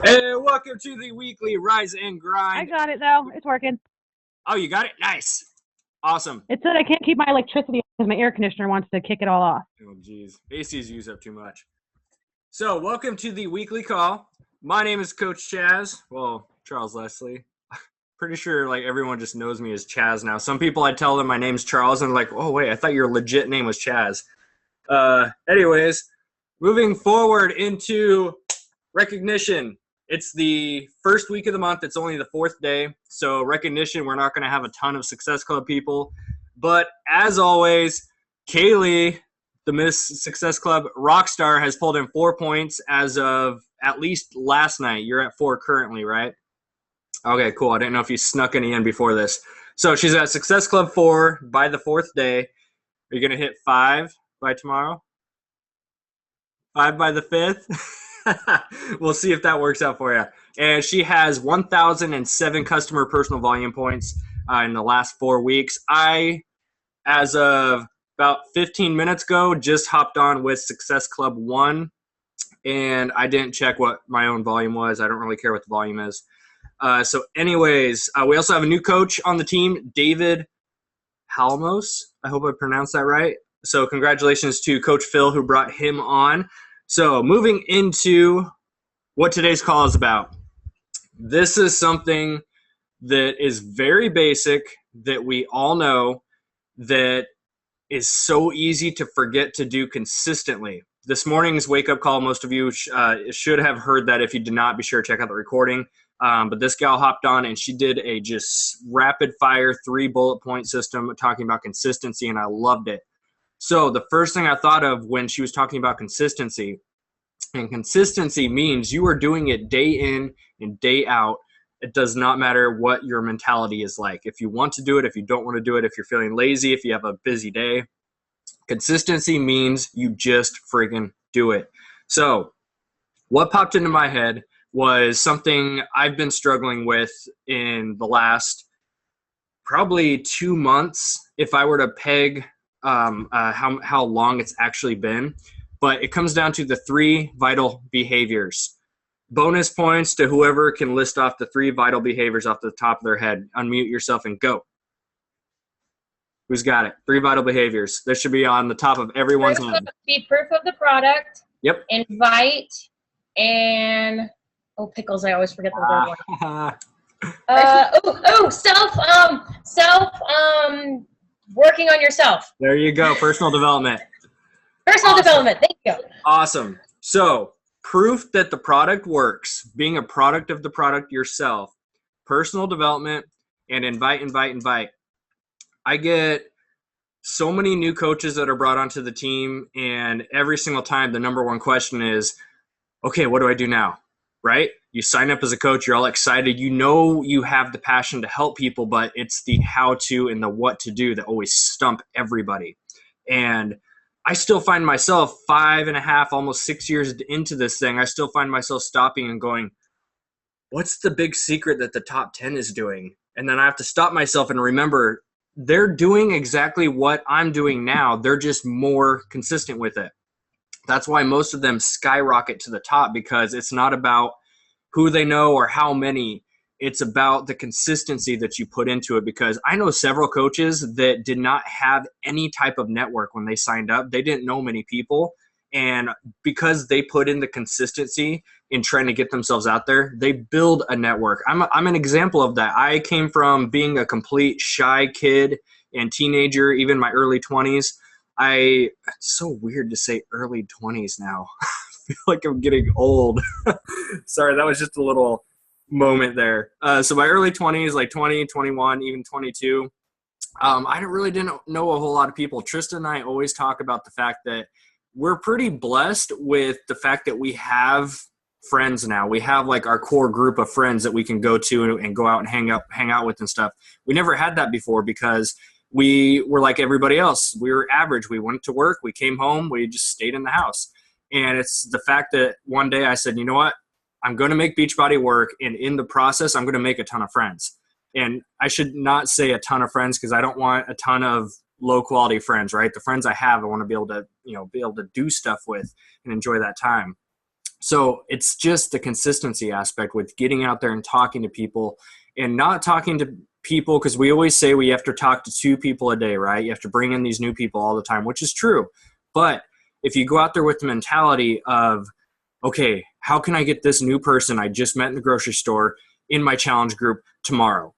Hey, welcome to the weekly Rise and Grind. I got it though. It's working. Oh, you got it? Nice. Awesome. It said I can't keep my electricity because my air conditioner wants to kick it all off. Oh, geez. AC's used up too much. So, welcome to the weekly call. My name is Coach Chaz. Well, Charles Leslie. Pretty sure like everyone just knows me as Chaz now. Some people I tell them my name's Charles and they're like, oh, wait, I thought your legit name was Chaz. Anyways, moving forward into recognition. It's the first week of the month. It's only the fourth day. So recognition, we're not going to have a ton of Success Club people. But as always, Kaylee, the Miss Success Club Rockstar, has pulled in 4 points as of at least last night. You're at 4 currently, right? Okay, cool. I didn't know if you snuck any in before this. So she's at Success Club 4 by the fourth day. Are you going to hit 5 by tomorrow? 5 by the 5th? We'll see if that works out for you. And she has 1,007 customer personal volume points in the last 4 weeks. I, as of about 15 minutes ago, just hopped on with Success Club 1, and I didn't check what my own volume was. I don't really care what the volume is. So anyways, we also have a new coach on the team, David Halmos. I hope I pronounced that right. So congratulations to Coach Phil who brought him on. So moving into what today's call is about. This is something that is very basic that we all know that is so easy to forget to do consistently. This morning's wake-up call, most of you should have heard that. If you did not, be sure to check out the recording. But this gal hopped on and she did a just rapid-fire 3 bullet point system talking about consistency, and I loved it. So the first thing I thought of when she was talking about consistency, and consistency means you are doing it day in and day out. It does not matter what your mentality is like. If you want to do it, if you don't want to do it, if you're feeling lazy, if you have a busy day, consistency means you just friggin' do it. So what popped into my head was something I've been struggling with in the last probably 2 months, if I were to peg how long it's actually been. But it comes down to the 3 vital behaviors. Bonus points to whoever can list off the 3 vital behaviors off the top of their head. Unmute yourself and go. Who's got it? 3 vital behaviors. This should be on the top of everyone's head. Be proof of the product. Yep. Invite and pickles. I always forget the word. Working on yourself. There you go. Personal development. Personal development. Thank you. Awesome. So proof that the product works, being a product of the product yourself, personal development, and invite. I get so many new coaches that are brought onto the team, and every single time the number one question is, okay, what do I do now? Right? You sign up as a coach, you're all excited. You know you have the passion to help people, but it's the how to and the what to do that always stump everybody. And I still find myself 5.5, almost 6 years into this thing, I still find myself stopping and going, what's the big secret that the top 10 is doing? And then I have to stop myself and remember they're doing exactly what I'm doing now. They're just more consistent with it. That's why most of them skyrocket to the top, because it's not about who they know or how many. It's about the consistency that you put into it, because I know several coaches that did not have any type of network when they signed up. They didn't know many people. And because they put in the consistency in trying to get themselves out there, they build a network. I'm an example of that. I came from being a complete shy kid and teenager, even my early 20s. It's so weird to say early 20s now. I feel like I'm getting old. Sorry, that was just a little moment there. So my early 20s, like 20, 21, even 22, I didn't know a whole lot of people. Tristan and I always talk about the fact that we're pretty blessed with the fact that we have friends now. We have like our core group of friends that we can go to and go out and hang out with and stuff. We never had that before because we were like everybody else. We were average. We went to work, we came home, we just stayed in the house. And it's the fact that one day I said, you know what? I'm going to make Beachbody work, and in the process, I'm going to make a ton of friends. And I should not say a ton of friends because I don't want a ton of low quality friends, right? The friends I have, I want to be able to, do stuff with and enjoy that time. So it's just the consistency aspect with getting out there and talking to people, and not talking to people, because we always say we have to talk to 2 people a day, right? You have to bring in these new people all the time, which is true. But if you go out there with the mentality of, okay, how can I get this new person I just met in the grocery store in my challenge group tomorrow?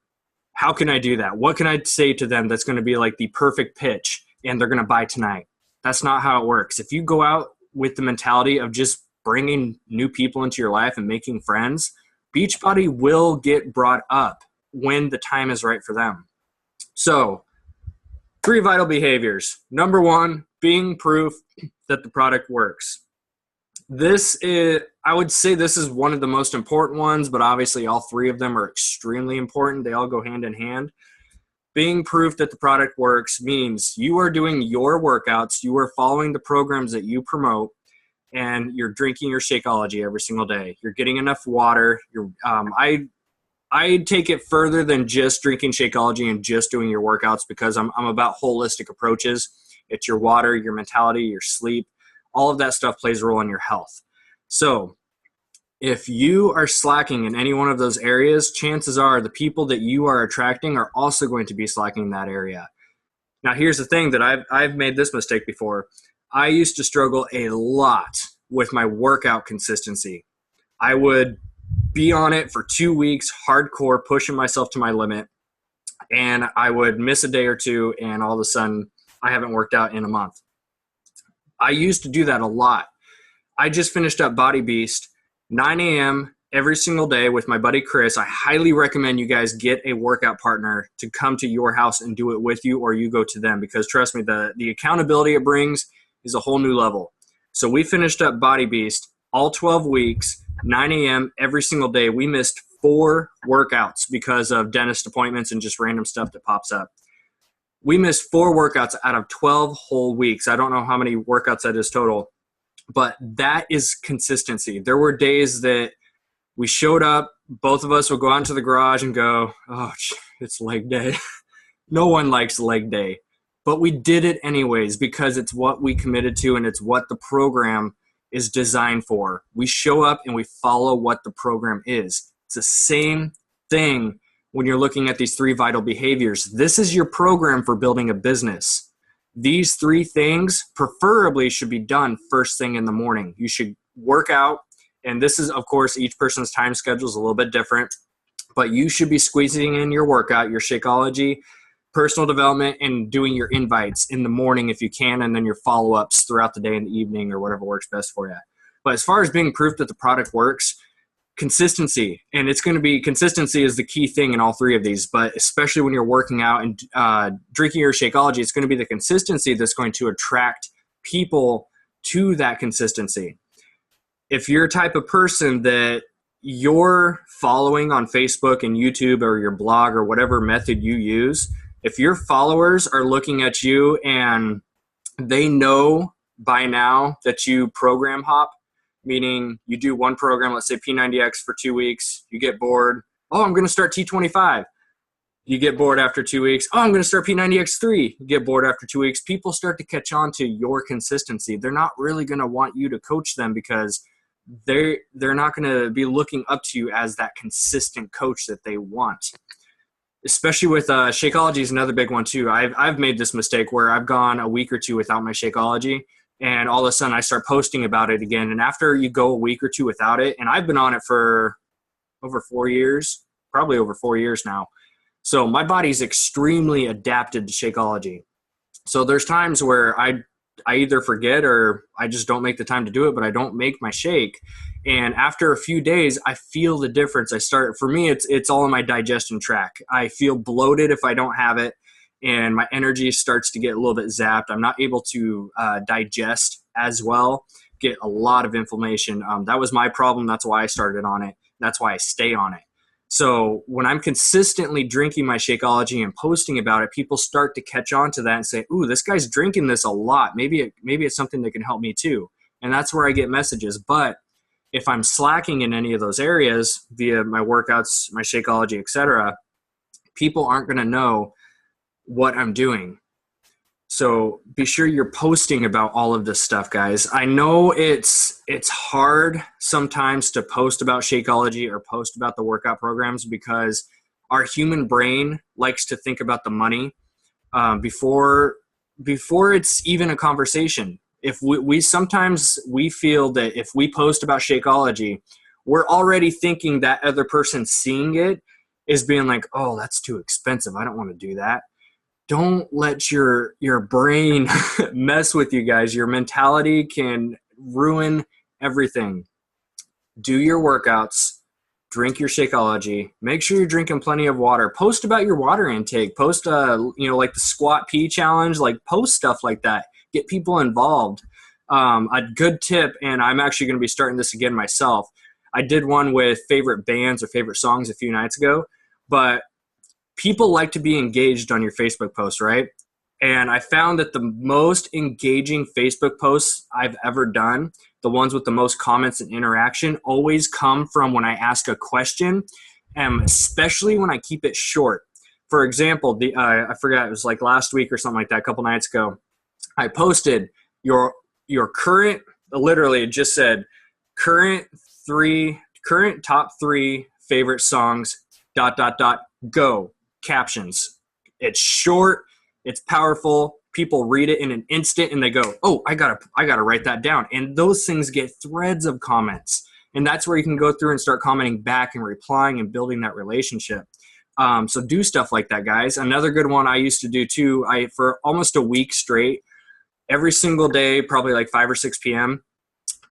How can I do that? What can I say to them that's going to be like the perfect pitch and they're going to buy tonight? That's not how it works. If you go out with the mentality of just bringing new people into your life and making friends, Beachbody will get brought up when the time is right for them. So 3 vital behaviors. Number 1, being proof that the product works. I would say this is one of the most important ones, but obviously all 3 of them are extremely important. They all go hand in hand. Being proof that the product works means you are doing your workouts, you are following the programs that you promote, and you're drinking your Shakeology every single day. You're getting enough water. I take it further than just drinking Shakeology and just doing your workouts, because I'm about holistic approaches. It's your water, your mentality, your sleep. All of that stuff plays a role in your health. So if you are slacking in any one of those areas, chances are the people that you are attracting are also going to be slacking in that area. Now, here's the thing that I've made this mistake before. I used to struggle a lot with my workout consistency. I would be on it for 2 weeks, hardcore, pushing myself to my limit, and I would miss a day or 2, and all of a sudden I haven't worked out in a month. I used to do that a lot. I just finished up Body Beast, 9 a.m. every single day with my buddy Chris. I highly recommend you guys get a workout partner to come to your house and do it with you, or you go to them, because trust me, the accountability it brings is a whole new level. So we finished up Body Beast all 12 weeks, 9 a.m. every single day. We missed 4 workouts because of dentist appointments and just random stuff that pops up. We missed 4 workouts out of 12 whole weeks. I don't know how many workouts that is total, but that is consistency. There were days that we showed up, both of us would go out into the garage and go, oh, it's leg day. No one likes leg day, but we did it anyways because it's what we committed to and it's what the program is designed for. We show up and we follow what the program is. It's the same thing when you're looking at these 3 vital behaviors. This is your program for building a business. These 3 things preferably should be done first thing in the morning. You should work out, and this is, of course, each person's time schedule is a little bit different, but you should be squeezing in your workout, your Shakeology, personal development, and doing your invites in the morning if you can, and then your follow-ups throughout the day and the evening or whatever works best for you. But as far as being proof that the product works, consistency, and it's going to be consistency is the key thing in all 3 of these, but especially when you're working out and drinking your Shakeology, it's going to be the consistency that's going to attract people to that consistency. If you're a type of person that you're following on Facebook and YouTube or your blog or whatever method you use, if your followers are looking at you and they know by now that you program hop, meaning you do one program, let's say P90X for 2 weeks, you get bored. Oh, I'm going to start T25. You get bored after 2 weeks. Oh, I'm going to start P90X3. You get bored after 2 weeks. People start to catch on to your consistency. They're not really going to want you to coach them because they're not going to be looking up to you as that consistent coach that they want. Especially with Shakeology is another big one too. I've made this mistake where I've gone a week or 2 without my Shakeology, and all of a sudden I start posting about it again. And after you go a week or 2 without it, and I've been on it for over 4 years, probably over 4 years now. So my body's extremely adapted to Shakeology. So there's times where I either forget or I just don't make the time to do it, but I don't make my shake. And after a few days, I feel the difference. For me, it's all in my digestion tract. I feel bloated if I don't have it, and my energy starts to get a little bit zapped. I'm not able to digest as well, get a lot of inflammation. That was my problem. That's why I started on it. That's why I stay on it. So when I'm consistently drinking my Shakeology and posting about it, people start to catch on to that and say, ooh, this guy's drinking this a lot. Maybe it's something that can help me too. And that's where I get messages. But if I'm slacking in any of those areas via my workouts, my Shakeology, etc., people aren't going to know what I'm doing. So be sure you're posting about all of this stuff, guys. I know it's hard sometimes to post about Shakeology or post about the workout programs because our human brain likes to think about the money before it's even a conversation. If we sometimes we feel that if we post about Shakeology, we're already thinking that other person seeing it is being like, oh, that's too expensive. I don't want to do that. Don't let your brain mess with you guys. Your mentality can ruin everything. Do your workouts, drink your Shakeology, make sure you're drinking plenty of water. Post about your water intake. Post like the squat P challenge, like post stuff like that. Get people involved. A good tip, and I'm actually going to be starting this again myself. I did one with favorite bands or favorite songs a few nights ago, but people like to be engaged on your Facebook posts, right? And I found that the most engaging Facebook posts I've ever done, the ones with the most comments and interaction, always come from when I ask a question, and especially when I keep it short. For example, I forgot, it was like last week or something like that, a couple nights ago. I posted your current, literally it just said current top 3 favorite songs, ... go. Captions. It's short, it's powerful, people read it in an instant and they go, oh, I gotta write that down. And those things get threads of comments, and that's where you can go through and start commenting back and replying and building that relationship. So do stuff like that, guys. Another good one I used to do too, for almost a week straight, every single day, probably like 5 or 6 p.m.,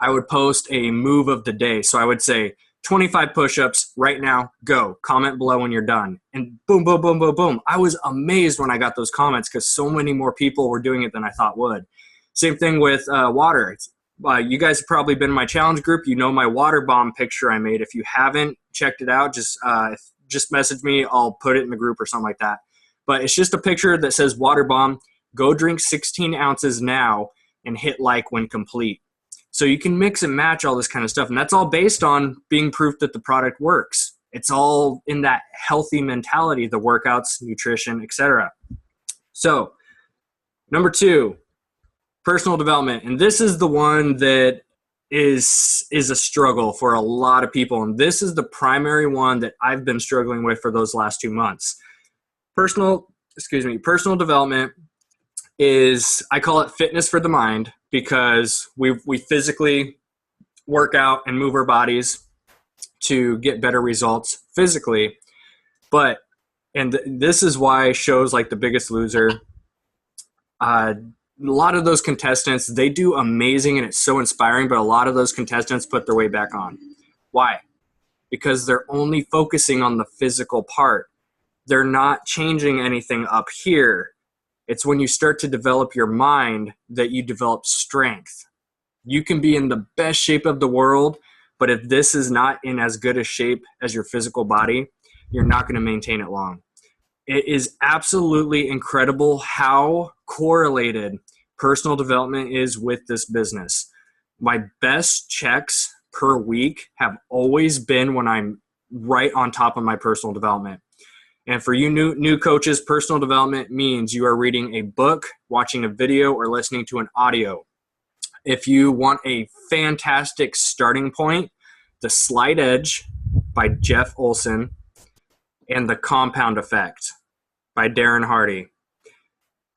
I would post a move of the day. So I would say 25 push-ups right now, go. Comment below when you're done. And boom, boom, boom, boom, boom. I was amazed when I got those comments because so many more people were doing it than I thought would. Same thing with water. You guys have probably been in my challenge group. You know my water bomb picture I made. If you haven't checked it out, just message me. I'll put it in the group or something like that. But it's just a picture that says water bomb. Go drink 16 ounces now and hit like when complete. So you can mix and match all this kind of stuff. And that's all based on being proof that the product works. It's all in that healthy mentality, the workouts, nutrition, etc. So number 2, personal development. And this is the one that is a struggle for a lot of people. And this is the primary one that I've been struggling with for those last 2 months. Personal development is, I call it fitness for the mind, because we physically work out and move our bodies to get better results physically. This is why shows like The Biggest Loser, a lot of those contestants, they do amazing and it's so inspiring, but a lot of those contestants put their weight back on. Why? Because they're only focusing on the physical part. They're not changing anything up here. It's when you start to develop your mind that you develop strength. You can be in the best shape of the world, but if this is not in as good a shape as your physical body, you're not going to maintain it long. It is absolutely incredible how correlated personal development is with this business. My best checks per week have always been when I'm right on top of my personal development. And for you new coaches, personal development means you are reading a book, watching a video, or listening to an audio. If you want a fantastic starting point, The Slight Edge by Jeff Olson and The Compound Effect by Darren Hardy.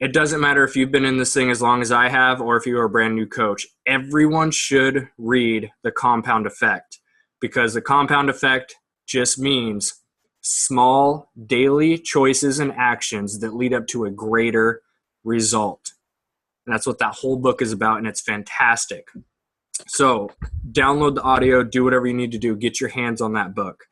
It doesn't matter if you've been in this thing as long as I have or if you're a brand new coach. Everyone should read The Compound Effect, because the compound effect just means small daily choices and actions that lead up to a greater result. And that's what that whole book is about, and it's fantastic. So download the audio, do whatever you need to do, get your hands on that book.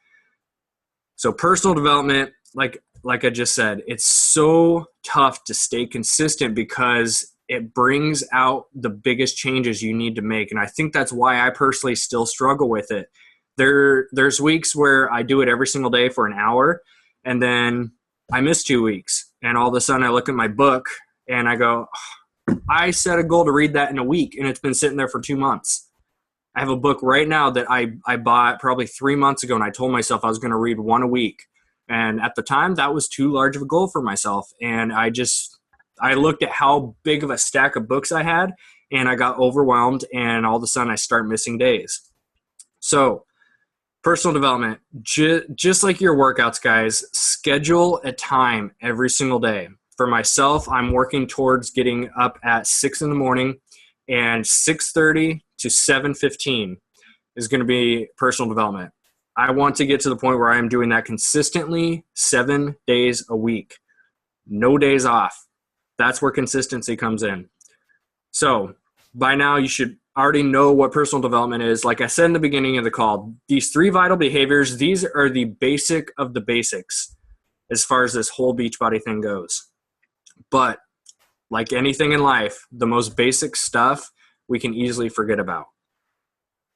So personal development, like I just said, it's so tough to stay consistent because it brings out the biggest changes you need to make. And I think that's why I personally still struggle with it. There's weeks where I do it every single day for an hour, and then I miss 2 weeks. And all of a sudden I look at my book and I go, oh, I set a goal to read that in a week, and it's been sitting there for 2 months. I have a book right now that I bought probably 3 months ago, and I told myself I was going to read 1 a week. And at the time, that was too large of a goal for myself. And I just I looked at how big of a stack of books I had, and I got overwhelmed, and all of a sudden I start missing days. So personal development, just like your workouts, guys, schedule a time every single day. For myself, I'm working towards getting up at 6 in the morning, and 6:30 to 7:15 is going to be personal development. I want to get to the point where I am doing that consistently 7 days a week. No days off. That's where consistency comes in. So by now you should already know what personal development is. Like I said in the beginning of the call, these 3 vital behaviors, these are the basic of the basics as far as this whole Beachbody thing goes. But like anything in life, the most basic stuff we can easily forget about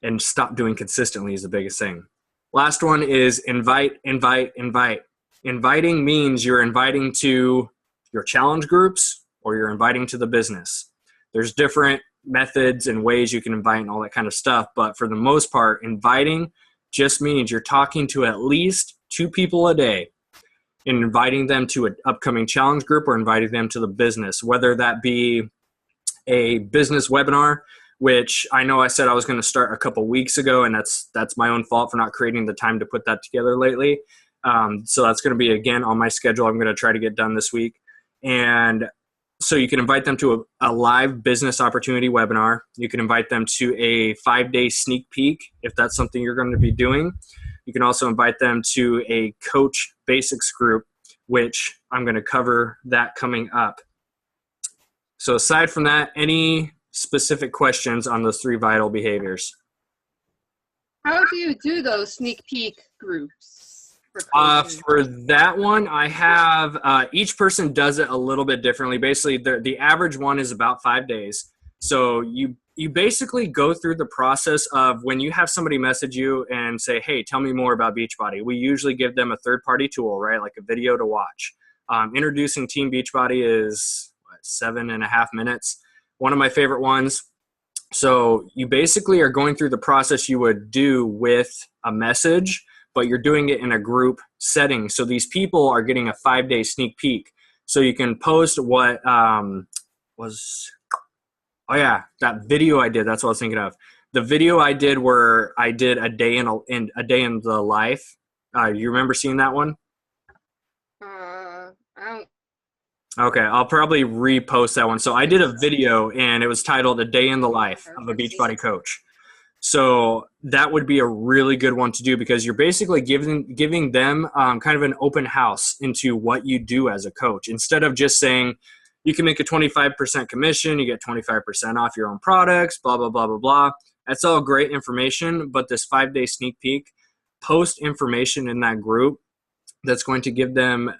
and stop doing consistently is the biggest thing. Last one is invite. Inviting means you're inviting to your challenge groups or you're inviting to the business. There's different methods and ways you can invite and all that kind of stuff. But for the most part, inviting just means you're talking to at least 2 people a day and inviting them to an upcoming challenge group or inviting them to the business, whether that be a business webinar, which I know I said I was going to start a couple weeks ago, and that's my own fault for not creating the time to put that together lately. So that's going to be, again, on my schedule. I'm going to try to get done this week. And so you can invite them to a live business opportunity webinar. You can invite them to a 5-day sneak peek if that's something you're going to be doing. You can also invite them to a coach basics group, which I'm going to cover that coming up. So aside from that, any specific questions on those 3 vital behaviors? How do you do those sneak peek groups? For that one, I have each person does it a little bit differently. Basically, the average one is about 5 days. So you basically go through the process of when you have somebody message you and say, hey, tell me more about Beachbody. We usually give them a third-party tool, right, like a video to watch. Introducing Team Beachbody is 7.5 minutes. One of my favorite ones. So you basically are going through the process you would do with a message, but you're doing it in a group setting. So these people are getting a 5-day sneak peek. So you can post what that video I did. That's what I was thinking of. The video I did where I did a day in the life. You remember seeing that one? I don't. Okay, I'll probably repost that one. So I did a video, and it was titled "A Day in the Life of a Beachbody Coach." So that would be a really good one to do because you're basically giving them kind of an open house into what you do as a coach. Instead of just saying you can make a 25% commission, you get 25% off your own products, blah, blah, blah, blah, blah. That's all great information, but this 5-day sneak peek, post information in that group that's going to give them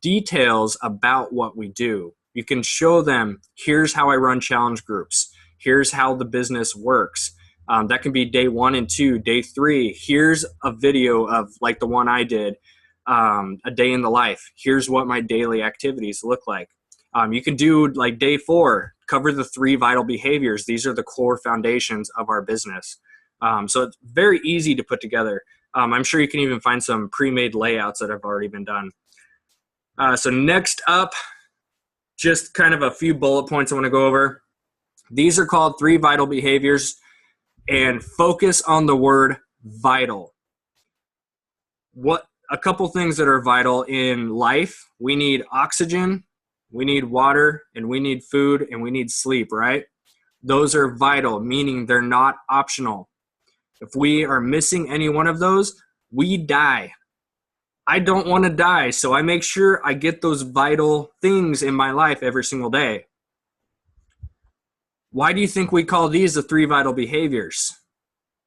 details about what we do. You can show them, here's how I run challenge groups. Here's how the business works. That can be day 1 and 2, day 3. Here's a video of like the one I did, a day in the life. Here's what my daily activities look like. You can do like day 4, cover the 3 vital behaviors. These are the core foundations of our business. So it's very easy to put together. I'm sure you can even find some pre-made layouts that have already been done. So next up, just kind of a few bullet points I want to go over. These are called 3 vital behaviors, and focus on the word vital. A couple things that are vital in life. We need oxygen, we need water, and we need food, and we need sleep, right? Those are vital, meaning they're not optional. If we are missing any one of those, we die. I don't want to die, so I make sure I get those vital things in my life every single day. Why do you think we call these the 3 vital behaviors?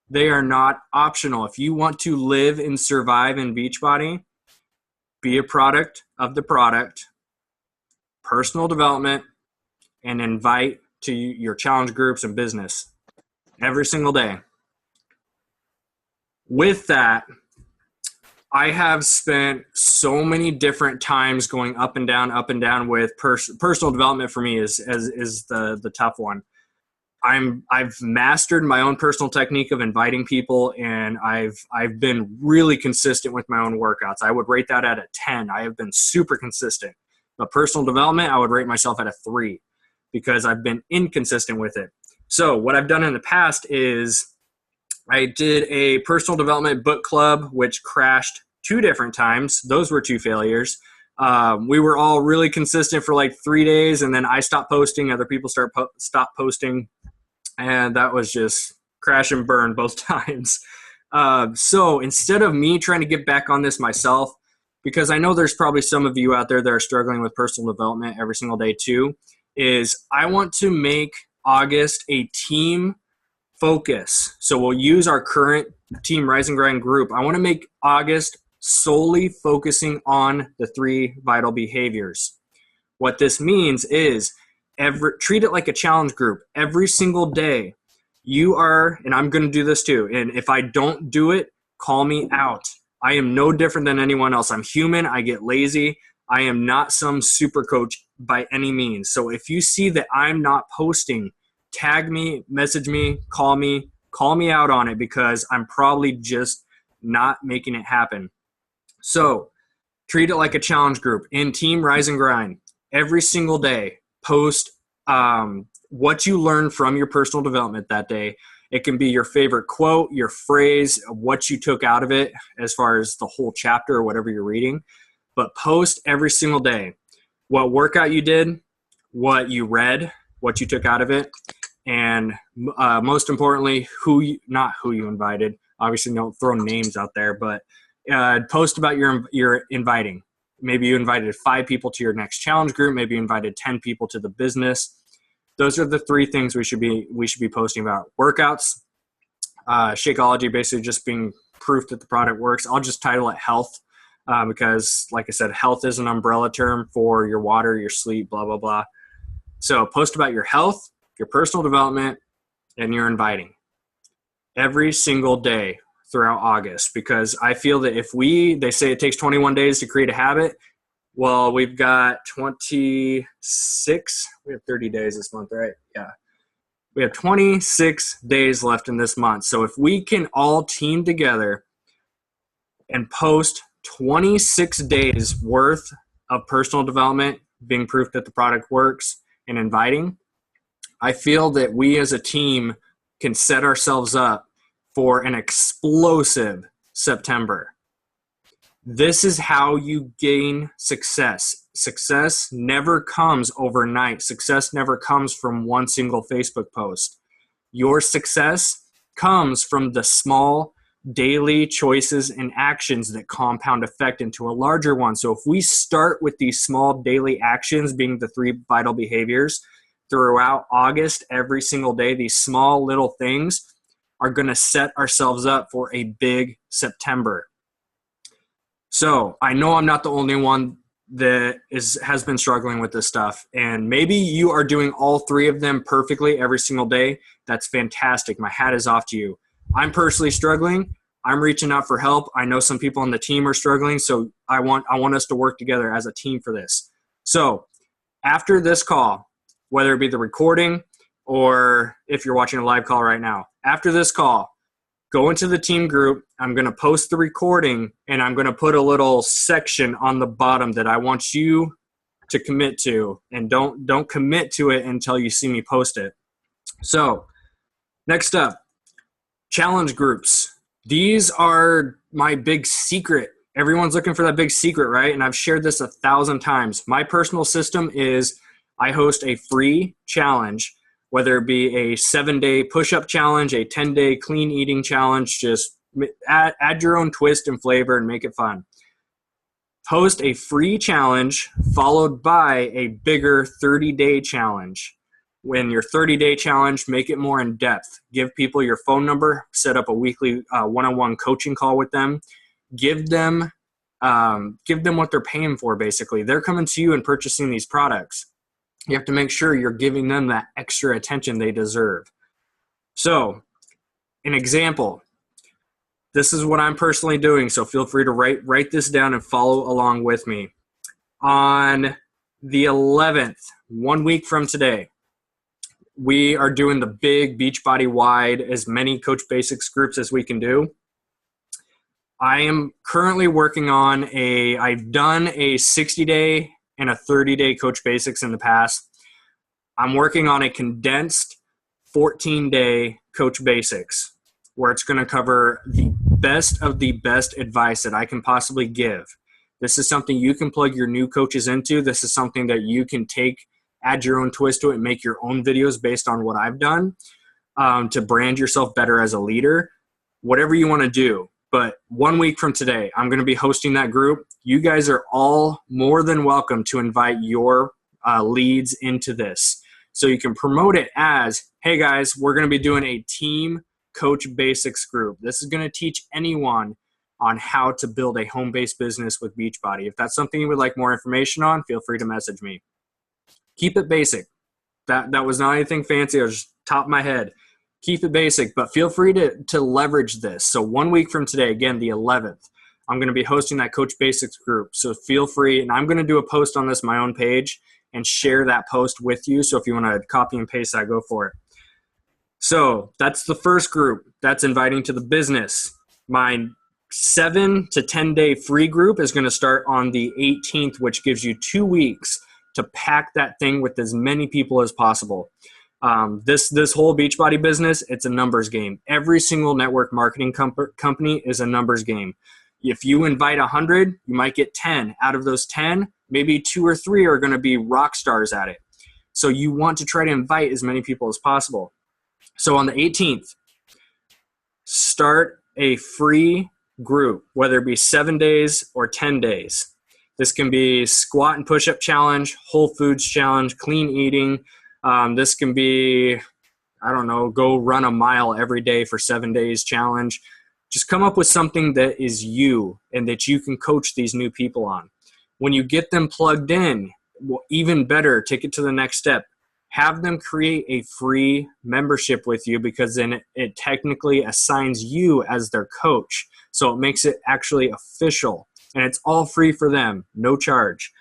They are not optional. If you want to live and survive in Beachbody, be a product of the product, personal development, and invite to your challenge groups and business every single day. With that, I have spent so many different times going up and down with personal development. For me is the tough one. I've mastered my own personal technique of inviting people, and I've been really consistent with my own workouts. I would rate that at a 10. I have been super consistent. But personal development, I would rate myself at a 3 because I've been inconsistent with it. So what I've done in the past is I did a personal development book club, which crashed 2 different times. Those were 2 failures. We were all really consistent for like 3 days, and then I stopped posting. Other people stopped posting, and that was just crash and burn both times. So instead of me trying to get back on this myself, because I know there's probably some of you out there that are struggling with personal development every single day too, is I want to make August a team focus. So we'll use our current Team Rise and Grind group. I want to make August solely focusing on the 3 vital behaviors. What this means is treat it like a challenge group. Every single day you are, and I'm going to do this too, and if I don't do it, call me out. I am no different than anyone else. I'm human. I get lazy. I am not some super coach by any means. So if you see that I'm not posting, tag me, message me, call me out on it, because I'm probably just not making it happen. So treat it like a challenge group. In Team Rise and Grind, every single day, post what you learned from your personal development that day. It can be your favorite quote, your phrase, what you took out of it as far as the whole chapter or whatever you're reading. But post every single day what workout you did, what you read, what you took out of it, and most importantly, not who you invited. Obviously, don't throw names out there, but post about your inviting. Maybe you invited 5 people to your next challenge group. Maybe you invited 10 people to the business. Those are the 3 things we should be posting about. Workouts, Shakeology, basically just being proof that the product works. I'll just title it health because, like I said, health is an umbrella term for your water, your sleep, blah, blah, blah. So post about your health, your personal development, and your inviting every single day throughout August, because I feel that they say it takes 21 days to create a habit. Well, we've got 26. We have 30 days this month, right? Yeah. We have 26 days left in this month. So if we can all team together and post 26 days worth of personal development, being proof that the product works, and inviting, I feel that we as a team can set ourselves up for an explosive September. This is how you gain success. Success never comes overnight. Success never comes from one single Facebook post. Your success comes from the small daily choices and actions that compound effect into a larger one. So if we start with these small daily actions being the 3 vital behaviors throughout August, every single day, these small little things are going to set ourselves up for a big September. So I know I'm not the only one that has been struggling with this stuff, and maybe you are doing all 3 of them perfectly every single day. That's fantastic. My hat is off to you. I'm personally struggling. I'm reaching out for help. I know some people on the team are struggling, so I want us to work together as a team for this. So after this call, whether it be the recording or if you're watching a live call right now, after this call, go into the team group. I'm going to post the recording, and I'm going to put a little section on the bottom that I want you to commit to, and don't commit to it until you see me post it. So next up, challenge groups. These are my big secret. Everyone's looking for that big secret, right? And I've shared this 1,000 times. My personal system is I host a free challenge, whether it be a 7-day push-up challenge, a 10-day clean eating challenge. Just add your own twist and flavor and make it fun. Post a free challenge followed by a bigger 30-day challenge. When your 30-day challenge, make it more in depth. Give people your phone number, set up a weekly one-on-one coaching call with them. Give them what they're paying for, basically. They're coming to you and purchasing these products. You have to make sure you're giving them that extra attention they deserve. So, an example. This is what I'm personally doing, so feel free to write this down and follow along with me. On the 11th, 1 week from today, we are doing the big Beachbody-wide, as many Coach Basics groups as we can do. I am currently working on I've done a 60-day and a 30-day Coach Basics in the past. I'm working on a condensed 14-day Coach Basics where it's going to cover the best of the best advice that I can possibly give. This is something you can plug your new coaches into. This is something that you can take, add your own twist to it, and make your own videos based on what I've done to brand yourself better as a leader. Whatever you want to do. But 1 week from today, I'm going to be hosting that group. You guys are all more than welcome to invite your leads into this. So you can promote it as, hey guys, we're going to be doing a team Coach Basics group. This is going to teach anyone on how to build a home-based business with Beachbody. If that's something you would like more information on, feel free to message me. Keep it basic. That was not anything fancy. I was just top of my head. Keep it basic, but feel free to leverage this. So 1 week from today, again, the 11th, I'm going to be hosting that Coach Basics group. So feel free, and I'm going to do a post on this, my own page, and share that post with you. So if you want to copy and paste that, go for it. So that's the first group. That's inviting to the business. My 7 to 10 day free group is going to start on the 18th, which gives you 2 weeks to pack that thing with as many people as possible. This whole Beachbody business, it's a numbers game. Every single network marketing company is a numbers game. If you invite 100, you might get 10. Out of those 10, maybe 2 or 3 are going to be rock stars at it. So you want to try to invite as many people as possible. So on the 18th, start a free group, whether it be 7 days or 10 days. This can be squat and push-up challenge, whole foods challenge, clean eating. This can be, I don't know, go run a mile every day for 7 days challenge. Just come up with something that is you and that you can coach these new people on. When you get them plugged in, well, even better, take it to the next step. Have them create a free membership with you, because then it technically assigns you as their coach. So it makes it actually official, and it's all free for them, no charge.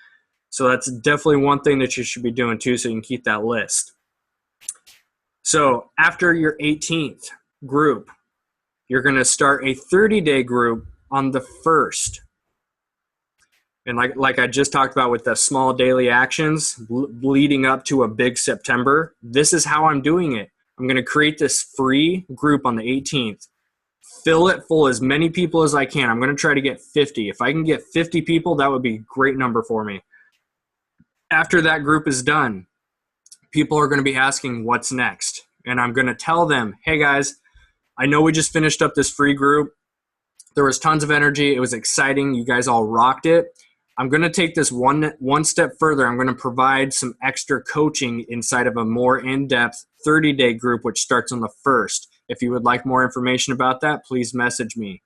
So that's definitely one thing that you should be doing too, so you can keep that list. So after your 18th group, you're going to start a 30-day group on the 1st. And like I just talked about with the small daily actions leading up to a big September, this is how I'm doing it. I'm going to create this free group on the 18th. Fill it full as many people as I can. I'm going to try to get 50. If I can get 50 people, that would be a great number for me. After that group is done, people are going to be asking what's next. And I'm going to tell them, hey guys, I know we just finished up this free group. There was tons of energy. It was exciting. You guys all rocked it. I'm going to take this one step further. I'm going to provide some extra coaching inside of a more in-depth 30-day group, which starts on the 1st. If you would like more information about that, please message me.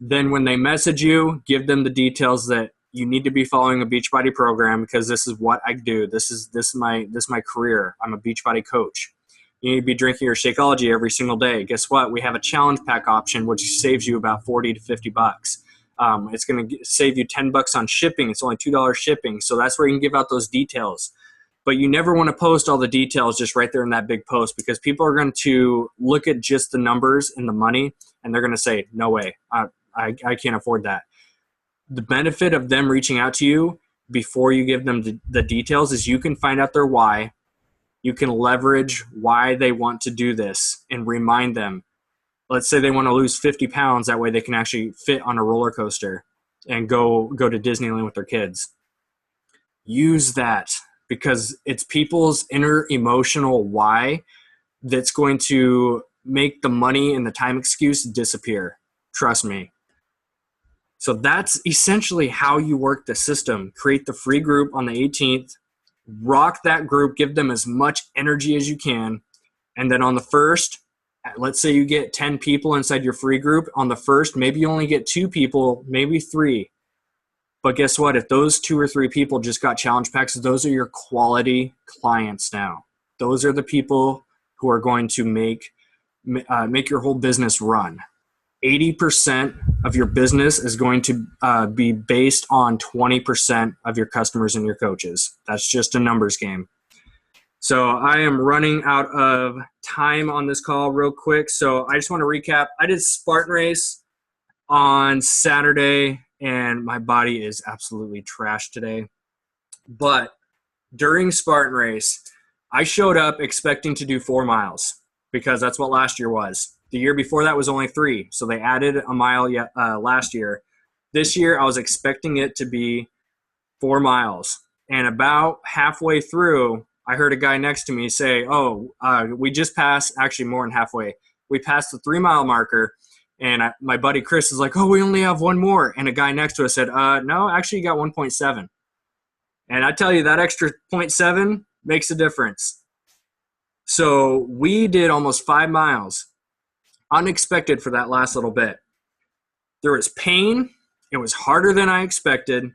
Then when they message you, give them the details that you need to be following a Beachbody program, because this is what I do. This is my career. I'm a Beachbody coach. You need to be drinking your Shakeology every single day. Guess what? We have a challenge pack option, which saves you about $40 to $50. It's going to save you $10 on shipping. It's only $2 shipping. So that's where you can give out those details. But you never want to post all the details just right there in that big post, because people are going to look at just the numbers and the money, and they're going to say, no way, I can't afford that. The benefit of them reaching out to you before you give them the details is you can find out their why. You can leverage why they want to do this and remind them. Let's say they want to lose 50 pounds. That way they can actually fit on a roller coaster and go to Disneyland with their kids. Use that, because it's people's inner emotional why that's going to make the money and the time excuse disappear. Trust me. So that's essentially how you work the system. Create the free group on the 18th. Rock that group. Give them as much energy as you can. And then on the 1st, let's say you get 10 people inside your free group. On the 1st, maybe you only get 2 people, maybe 3. But guess what? If those 2 or 3 people just got challenge packs, those are your quality clients now. Those are the people who are going to make your whole business run. 80% of your business is going to be based on 20% of your customers and your coaches. That's just a numbers game. So I am running out of time on this call real quick. So I just want to recap. I did Spartan race on Saturday, and my body is absolutely trashed today. But during Spartan Race, I showed up expecting to do 4 miles because that's what last year was. The year before that was only 3, so they added a mile last year. This year, I was expecting it to be 4 miles. And about halfway through, I heard a guy next to me say, we just passed, actually more than halfway. We passed the 3 mile marker. And my buddy Chris is like, we only have 1 more. And a guy next to us said, no, actually you got 1.7. And I tell you, that extra 0.7 makes a difference. So we did almost 5 miles. Unexpected for that last little bit. There was pain. It was harder than I expected.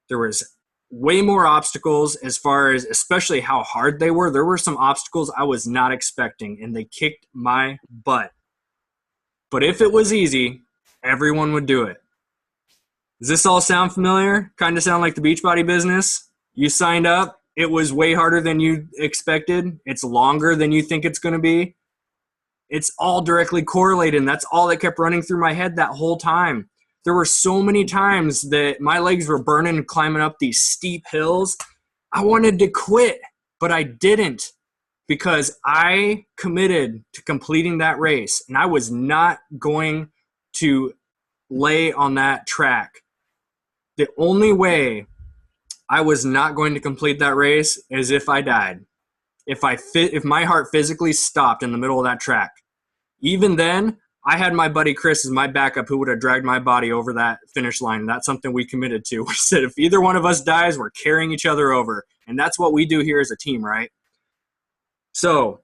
There was way more obstacles as far as especially how hard they were. There were some obstacles I was not expecting, and they kicked my butt. But if it was easy, everyone would do it. Does this all sound familiar? Kind of sound like the Beachbody business? You signed up. It was way harder than you expected. It's longer than you think it's going to be. It's all directly correlated, and that's all that kept running through my head that whole time. There were so many times that my legs were burning and climbing up these steep hills. I wanted to quit, but I didn't because I committed to completing that race, and I was not going to lay on that track. The only way I was not going to complete that race is if I died. If my heart physically stopped in the middle of that track. Even then, I had my buddy Chris as my backup who would have dragged my body over that finish line. That's something we committed to. We said if either one of us dies, we're carrying each other over. And that's what we do here as a team, right? So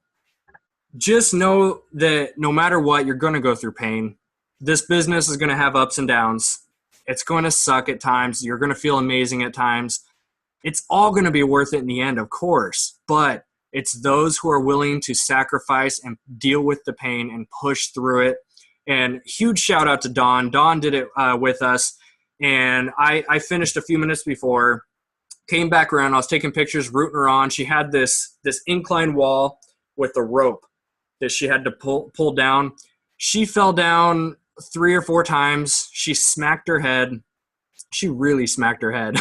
just know that no matter what, you're going to go through pain. This business is going to have ups and downs. It's going to suck at times. You're going to feel amazing at times. It's all going to be worth it in the end, of course. But it's those who are willing to sacrifice and deal with the pain and push through it. And huge shout out to Dawn. Dawn did it with us. And I finished a few minutes before, came back around. I was taking pictures, rooting her on. She had this incline wall with a rope that she had to pull down. She fell down 3 or 4 times. She smacked her head. She really smacked her head.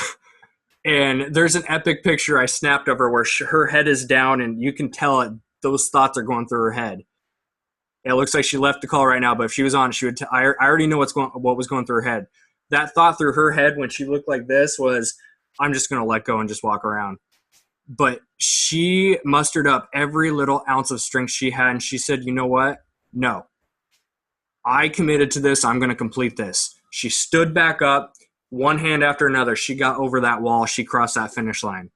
And there's an epic picture I snapped of her where her head is down, and you can tell those thoughts are going through her head. It looks like she left the call right now, but if she was on, she would. I already know what was going through her head. That thought through her head when she looked like this was, I'm just going to let go and just walk around. But she mustered up every little ounce of strength she had, and she said, you know what? No. I committed to this. I'm going to complete this. She stood back up. One hand after another, she got over that wall. She crossed that finish line.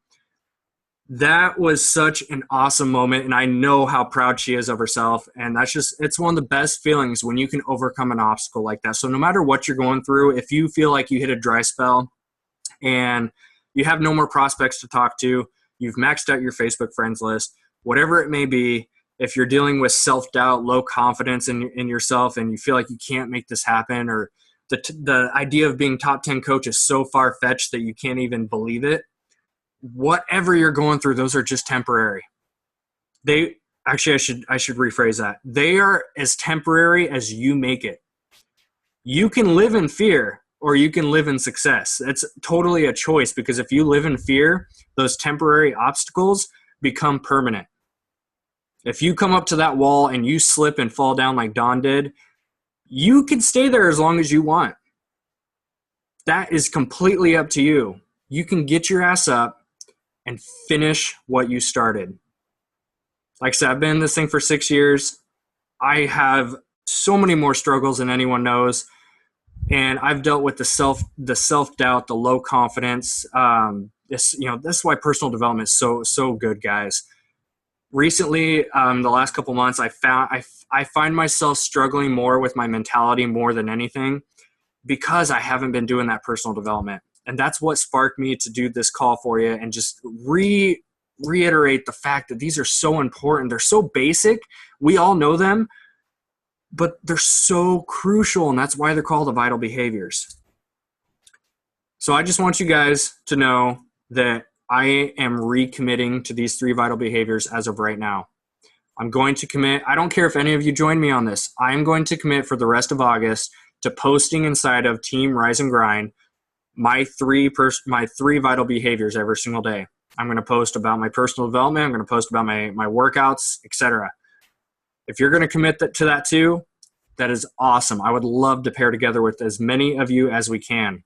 That was such an awesome moment, and I know how proud she is of herself. And it's one of the best feelings when you can overcome an obstacle like that. So no matter what you're going through, if you feel like you hit a dry spell and you have no more prospects to talk to, you've maxed out your Facebook friends list, whatever it may be, if you're dealing with self-doubt, low confidence in yourself, and you feel like you can't make this happen, or the idea of being top 10 coach is so far-fetched that you can't even believe it. Whatever you're going through, those are just temporary. I should rephrase that. They are as temporary as you make it. You can live in fear or you can live in success. It's totally a choice, because if you live in fear, those temporary obstacles become permanent. If you come up to that wall and you slip and fall down like Dawn did, you can stay there as long as you want. That is completely up to you. You can get your ass up and finish what you started. Like I said, I've been in this thing for 6 years. I have so many more struggles than anyone knows. And I've dealt with the self-doubt, the low confidence. That's why personal development is so good, guys. Recently, the last couple months, I find myself struggling more with my mentality more than anything, because I haven't been doing that personal development. And that's what sparked me to do this call for you and just reiterate the fact that these are so important. They're so basic. We all know them, but they're so crucial, and that's why they're called the vital behaviors. So I just want you guys to know that I am recommitting to these 3 vital behaviors as of right now. I'm going to commit. I don't care if any of you join me on this. I am going to commit for the rest of August to posting inside of Team Rise and Grind my three vital behaviors every single day. I'm going to post about my personal development. I'm going to post about my workouts, etc. If you're going to commit to that too, that is awesome. I would love to pair together with as many of you as we can.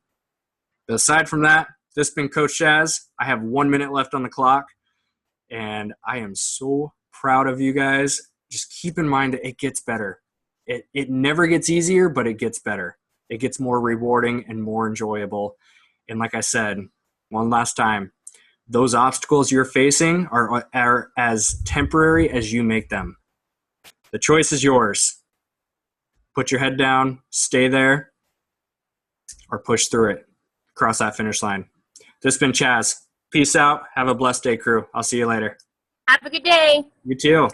But aside from that, this has been Coach Chaz. I have 1 minute left on the clock, and I am so proud of you guys. Just keep in mind that it gets better. It never gets easier, but it gets better. It gets more rewarding and more enjoyable. And like I said, one last time, those obstacles you're facing are as temporary as you make them. The choice is yours. Put your head down, stay there, or push through it. Cross that finish line. This has been Chaz. Peace out. Have a blessed day, crew. I'll see you later. Have a good day. You too.